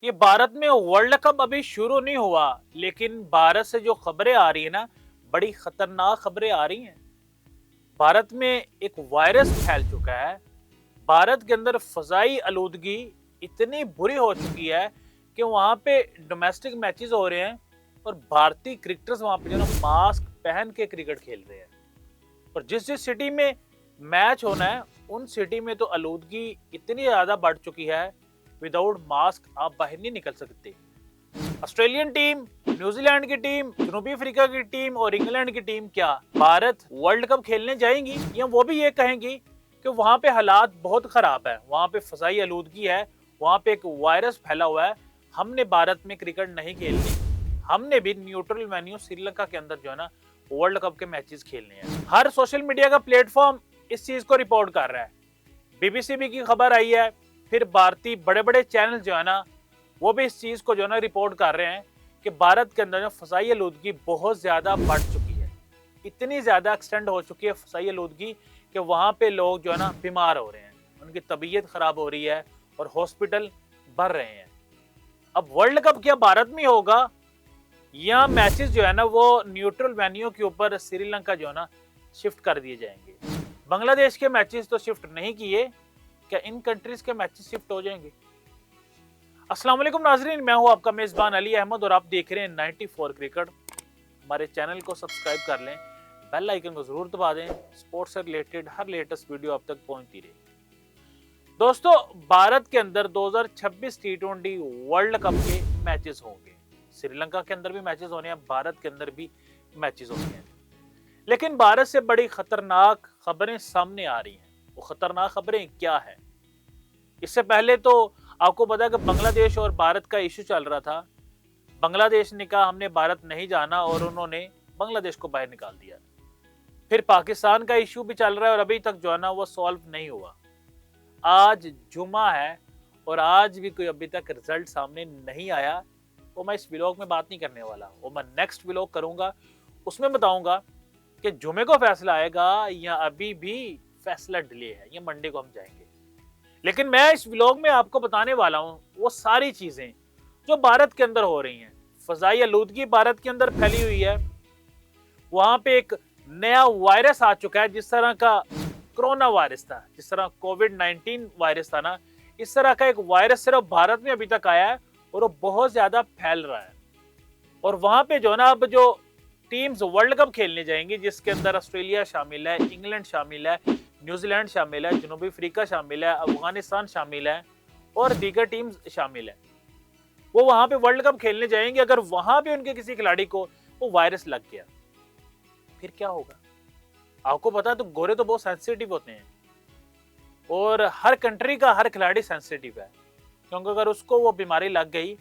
ये भारत में world cup अभी शुरू नहीं हुआ, लेकिन भारत से जो खबरें आ रही है ना, बड़ी खतरनाक खबरें आ रही हैं। भारत में एक वायरस फैल चुका है। भारत के अंदर फजाई आलूदगी इतनी बुरी हो चुकी है कि वहां पे डोमेस्टिक मैचेस हो रहे हैं और भारतीय क्रिकेटर्स वहां पे जो ना मास्क पहन के क्रिकेट खेल रहे हैं। और जिस जिस सिटी में मैच होना है, उन सिटी में तो आलूदगी इतनी ज्यादा बढ़ चुकी है, विदाउट मास्क आप बाहर नहीं निकल सकते। ऑस्ट्रेलियन टीम, न्यूजीलैंड की टीम, जनूबी अफ्रीका की टीम और इंग्लैंड की टीम क्या भारत वर्ल्ड कप खेलने जाएंगी, या वो भी ये कहेंगी कि वहां पे हालात बहुत खराब है, वहां पे फसाई आलूदगी है, वहां पे एक वायरस फैला हुआ है, हमने भारत में क्रिकेट नहीं खेलनी, हमने भी न्यूट्रल वेन्यू श्रीलंका के अंदर जो है ना वर्ल्ड कप के मैचेस खेलने हैं। हर सोशल मीडिया का प्लेटफॉर्म इस चीज को रिपोर्ट कर रहा है। बीबीसी भी की खबर आई है, फिर भारतीय बड़े बड़े चैनल जो है ना वो भी इस चीज को जो है ना रिपोर्ट कर रहे हैं कि भारत के अंदर जो फसाई आलूदगी बहुत ज्यादा बढ़ चुकी है। इतनी ज्यादा एक्सटेंड हो चुकी है फसाई आलूदगी कि वहां पे लोग जो है ना बीमार हो रहे हैं, उनकी तबीयत खराब हो रही है और हॉस्पिटल भर रहे हैं। अब वर्ल्ड कप क्या भारत में होगा, या मैचेस जो है ना वो न्यूट्रल वेन्यू के ऊपर श्रीलंका जो है ना शिफ्ट कर दिए जाएंगे। बांग्लादेश के मैचेस तो शिफ्ट नहीं किए, क्या इन कंट्रीज के मैचेस शिफ्ट हो जाएंगे? अस्सलाम वालेकुम नाजरीन, मैं हूं आपका मेजबान अली अहमद और आप देख रहे हैं 94 क्रिकेट। हमारे चैनल को सब्सक्राइब कर लें, बेल आइकन को जरूर दबा दें, स्पोर्ट्स से रिलेटेड हर लेटेस्ट वीडियो आप तक पहुंचती रहे। दोस्तों, भारत के अंदर 2026 टी20 वर्ल्ड कप के मैचेस होंगे। श्रीलंका के अंदर भी मैचेस होने हैं, भारत के अंदर भी मैचेस होने हैं। लेकिन भारत से बड़ी खतरनाक खबरें सामने आ रही हैं। वो खतरनाक खबरें क्या है? इससे पहले तो आपको पता है कि बांग्लादेश और भारत का इशू चल रहा था। बांग्लादेश ने कहा हमने भारत नहीं जाना और उन्होंने बांग्लादेश को बाहर निकाल दिया। फिर पाकिस्तान का इशू भी चल रहा है और अभी तक जो है ना वो सॉल्व नहीं हुआ। आज जुमा है और आज भी कोई अभी तक रिजल्ट सामने नहीं आया। वो मैं इस व्लॉग में बात नहीं करने वाला, वो मैं नेक्स्ट व्लॉग करूंगा, उसमें बताऊंगा कि जुमे को फैसला आएगा या अभी भी फैसला डिले है, या मंडे को हम जाएंगे। लेकिन मैं इस व्लॉग में आपको बताने वाला हूं वो सारी चीजें जो भारत के अंदर हो रही हैं। फजाई आलूदगी भारत के अंदर फैली हुई है, वहां पे एक नया वायरस आ चुका है। जिस तरह का कोरोना वायरस था, जिस तरह कोविड-19 वायरस था ना, इस तरह का एक वायरस सिर्फ भारत में अभी तक आया है और वो बहुत ज्यादा फैल रहा है। और वहां पे जो ना अब जो टीम्स वर्ल्ड कप खेलने जाएंगी, जिसके अंदर ऑस्ट्रेलिया शामिल है, इंग्लैंड शामिल है, न्यूजीलैंड शामिल है, जनूबी अफ्रीका शामिल है, अफगानिस्तान शामिल है और दीगर टीम्स शामिल है, वो वहां पे वर्ल्ड कप खेलने जाएंगे। अगर वहां पे उनके किसी खिलाड़ी को वो वायरस लग गया, फिर क्या होगा? आपको पता है, तो गोरे तो बहुत सेंसिटिव होते हैं और हर कंट्री का हर खिलाड़ी सेंसिटिव है, क्योंकि अगर उसको वो बीमारी लग गई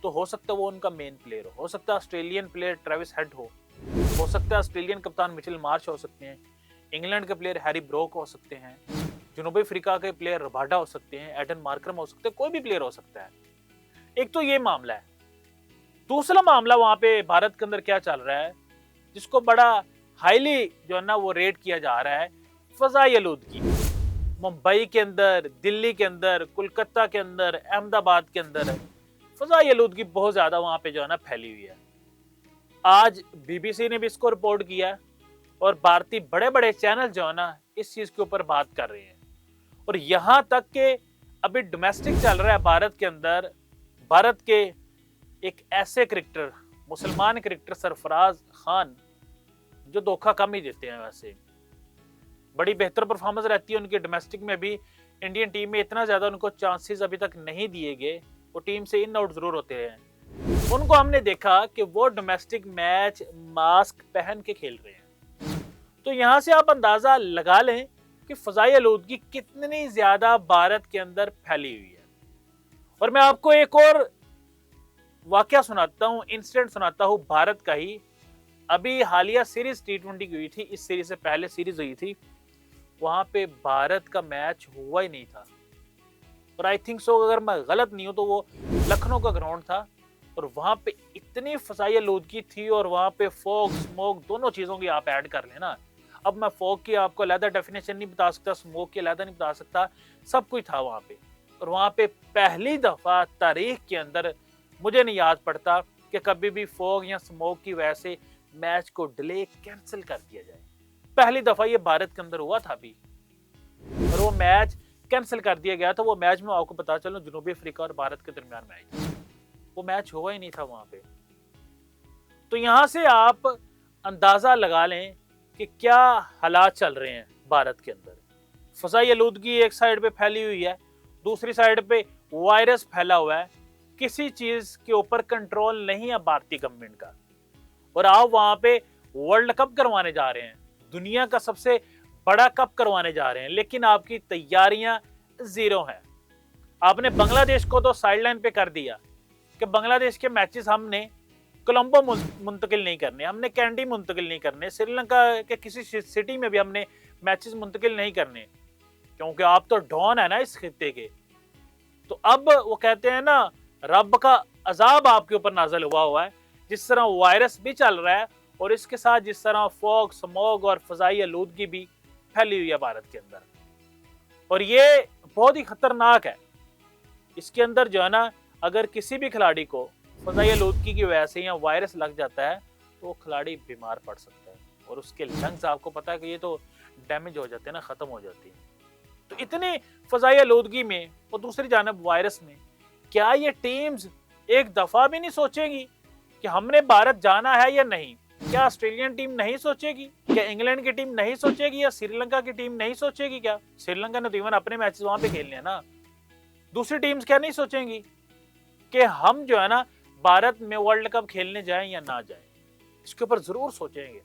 तो हो सकता है वो उनका मेन प्लेयर हो सकता है ऑस्ट्रेलियन प्लेयर ट्रेविस हेड हो सकता है ऑस्ट्रेलियन कप्तान मिचेल मार्श हो सकते हैं, इंग्लैंड के प्लेयर हैरी ब्रोक हो सकते हैं, जनूबी अफ्रीका के प्लेयर रबाडा हो सकते हैं, एडन मार्करम हो सकते हैं, कोई भी प्लेयर हो सकता है। एक तो ये मामला है। दूसरा मामला वहां पे भारत के अंदर क्या चल रहा है, जिसको बड़ा हाईली जो है ना वो रेट किया जा रहा है, फजाई आलूदगी। मुंबई के अंदर, दिल्ली के अंदर, कोलकाता के अंदर, अहमदाबाद के अंदर फजाई आलूदगी बहुत ज्यादा वहां पे जो है ना फैली हुई है। आज बीबीसी ने भी इसको रिपोर्ट किया और भारतीय बड़े बड़े चैनल जो है ना इस चीज के ऊपर बात कर रहे हैं। और यहां तक के अभी डोमेस्टिक चल रहा है भारत के अंदर। भारत के एक ऐसे क्रिकेटर, मुसलमान क्रिकेटर सरफराज खान, जो धोखा कम ही देते हैं, वैसे बड़ी बेहतर परफॉर्मेंस रहती है उनकी डोमेस्टिक में भी। इंडियन टीम में इतना ज्यादा उनको चांसेस अभी तक नहीं दिए गए, वो टीम से इन आउट जरूर होते हैं। उनको हमने देखा कि वो डोमेस्टिक मैच मास्क पहन के खेल रहे हैं। तो यहां से आप अंदाजा लगा लें कि फजाई आलूदगी कितनी ज्यादा भारत के अंदर फैली हुई है। और मैं आपको एक और वाकया सुनाता हूं, इंसिडेंट सुनाता हूं भारत का ही। अभी हालिया सीरीज टी20 की हुई थी, इस सीरीज से पहले सीरीज हुई थी, वहां पे भारत का मैच हुआ ही नहीं था। और आई थिंक सो, अगर मैं गलत नहीं हूं तो वो लखनऊ का ग्राउंड था और वहां पे इतनी फसाई आलूदगी थी और वहां पे फॉग स्मोक दोनों चीजों की आप ऐड कर लेना। अब मैं फॉग की आपको अलहदा डेफिनेशन नहीं बता सकता, स्मोक की अलहदा नहीं बता सकता, सब कुछ था वहां पे। और वहां पे पहली दफा तारीख के अंदर मुझे नहीं याद पड़ता कि कभी भी फॉग या स्मोक की वजह से मैच को डिले कैंसिल कर दिया जाए। पहली दफा ये भारत के अंदर हुआ था अभी, और वो मैच कैंसिल कर दिया गया था। वो मैच में आपको बता चलूं, जनूबी अफ्रीका और भारत के दरमियान मैच, वो मैच हुआ ही नहीं था वहां पे। तो यहां से आप अंदाजा लगा लें कि क्या हालात चल रहे हैं भारत के अंदर। फजाई आलूदगी एक साइड पे फैली हुई है, दूसरी साइड पे वायरस फैला हुआ है, किसी चीज के ऊपर कंट्रोल नहीं है भारतीय गवर्नमेंट का। और आप वहां पे वर्ल्ड कप करवाने जा रहे हैं, दुनिया का सबसे बड़ा कप करवाने जा रहे हैं, लेकिन आपकी तैयारियां जीरो हैं। आपने बांग्लादेश को तो साइडलाइन पे कर दिया कि बांग्लादेश के मैचेस हमने कोलंबो मुंतकिल नहीं करने, हमने कैंडी मुंतकिल नहीं करने, श्रीलंका के किसी सिटी में भी हमने मैचेस मुंतकिल नहीं करने, क्योंकि आप तो डॉन है ना इस खित्ते के। तो अब वो कहते हैं ना, रब का अजाब आपके ऊपर नाजल हुआ है। जिस तरह वायरस भी चल रहा है और इसके साथ जिस तरह फॉग, स्मॉग और फजाई आलूदगी भी फैली हुई है भारत के अंदर, और ये बहुत ही खतरनाक है। इसके अंदर जो है ना, अगर किसी भी खिलाड़ी को फजाई आलूदगी की वजह से या वायरस लग जाता है तो वो खिलाड़ी बीमार पड़ सकता है, और उसके लंग्स आपको पता है कि ये तो डैमेज हो जाते हैं ना, खत्म हो जाती है। तो इतनी फजाई आलूदगी में और दूसरी जानब वायरस में, क्या ये टीम्स एक दफा भी नहीं सोचेंगी कि हमने भारत जाना है या नहीं? क्या ऑस्ट्रेलियन टीम नहीं सोचेगी? क्या इंग्लैंड की टीम नहीं सोचेगी? या श्रीलंका की टीम नहीं सोचेगी? क्या श्रीलंका ने तो इवन अपने मैचेस वहां पे खेलने हैं ना। दूसरी टीम्स क्या नहीं सोचेंगी कि हम जो है ना भारत में वर्ल्ड कप खेलने जाएं या ना जाएं? इसके ऊपर जरूर सोचेंगे,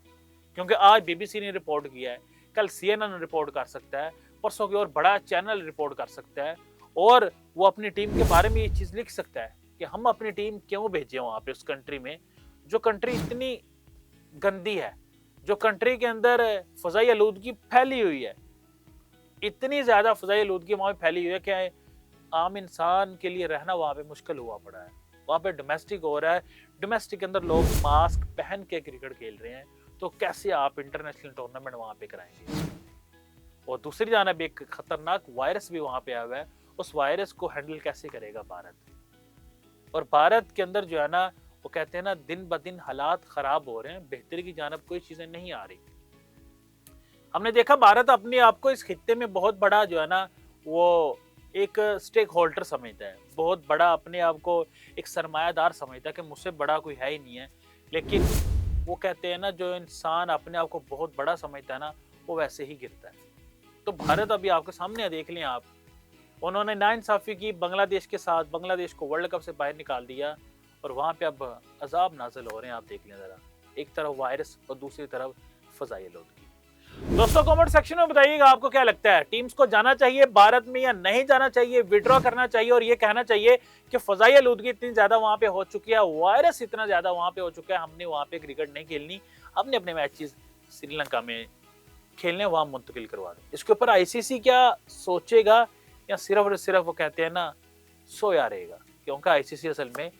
क्योंकि आज बीबीसी ने रिपोर्ट किया है, कल CNN रिपोर्ट कर सकता है, परसों की और बड़ा चैनल रिपोर्ट कर सकता है, और वो अपनी टीम के बारे में ये चीज लिख सकता है कि हम अपनी टीम क्यों भेजे वहां पे, उस कंट्री में, जो कंट्री इतनी गंदी है, जो कंट्री के अंदर फजाई आलूदगी फैली हुई है, इतनी ज्यादा फजाई आलूदगी वहां पे फैली हुई है कि आम इंसान के लिए रहना वहां पे मुश्किल हुआ पड़ा है। वहां पे डोमेस्टिक हो रहा है, डोमेस्टिक के अंदर लोग मास्क पहन के क्रिकेट खेल रहे हैं, तो कैसे आप इंटरनेशनल टूर्नामेंट वहां पे कराएंगे? और दूसरी जानब एक खतरनाक वायरस भी वहां पे आया हुआ है, उस वायरस को हैंडल कैसे करेगा भारत? और भारत के अंदर जो है ना, वो कहते हैं ना, दिन ब दिन हालात खराब हो रहे हैं, बेहतरी की जानब कोई चीजें नहीं आ रही। हमने देखा भारत अपने आप को इस खित्ते में बहुत बड़ा जो है ना, वो एक स्टेक होल्डर समझता है, बहुत बड़ा अपने आप को एक सरमायादार समझता है कि मुझसे बड़ा कोई है ही नहीं है। लेकिन वो कहते हैं ना, जो इंसान अपने आप को बहुत बड़ा समझता है ना, वो वैसे ही गिरता है। तो भारत अभी आपके सामने देख लें आप, उन्होंने नाइंसाफी की बांग्लादेश के साथ, बांग्लादेश को वर्ल्ड कप से बाहर निकाल दिया, और वहां पे अब अजाब नाजिल हो रहे हैं। आप देख लें जरा, एक तरफ वायरस और दूसरी तरफ फजाई आलूदगी। दोस्तों कमेंट सेक्शन में बताइएगा आपको क्या लगता है, टीम्स को जाना चाहिए भारत में या नहीं जाना चाहिए, विड्रॉ करना चाहिए और ये कहना चाहिए कि फजाई आलूदगी इतनी ज्यादा वहां पे हो चुकी है, वायरस इतना ज्यादा वहां पे हो चुका है, हमने वहां पे क्रिकेट नहीं खेलनी, हमने अपने मैचेस श्रीलंका में खेलने वहां मुंतकिल करवा दें। इसके ऊपर ICC क्या सोचेगा, या सिर्फ और सिर्फ वो कहते हैं ना सोया रहेगा? क्योंकि ICC असल में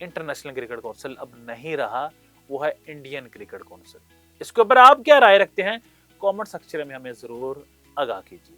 इंटरनेशनल क्रिकेट काउंसिल अब नहीं रहा, वो है इंडियन क्रिकेट काउंसिल। इसके ऊपर आप क्या राय रखते हैं? कमेंट सेक्शन में हमें जरूर आगाह कीजिए।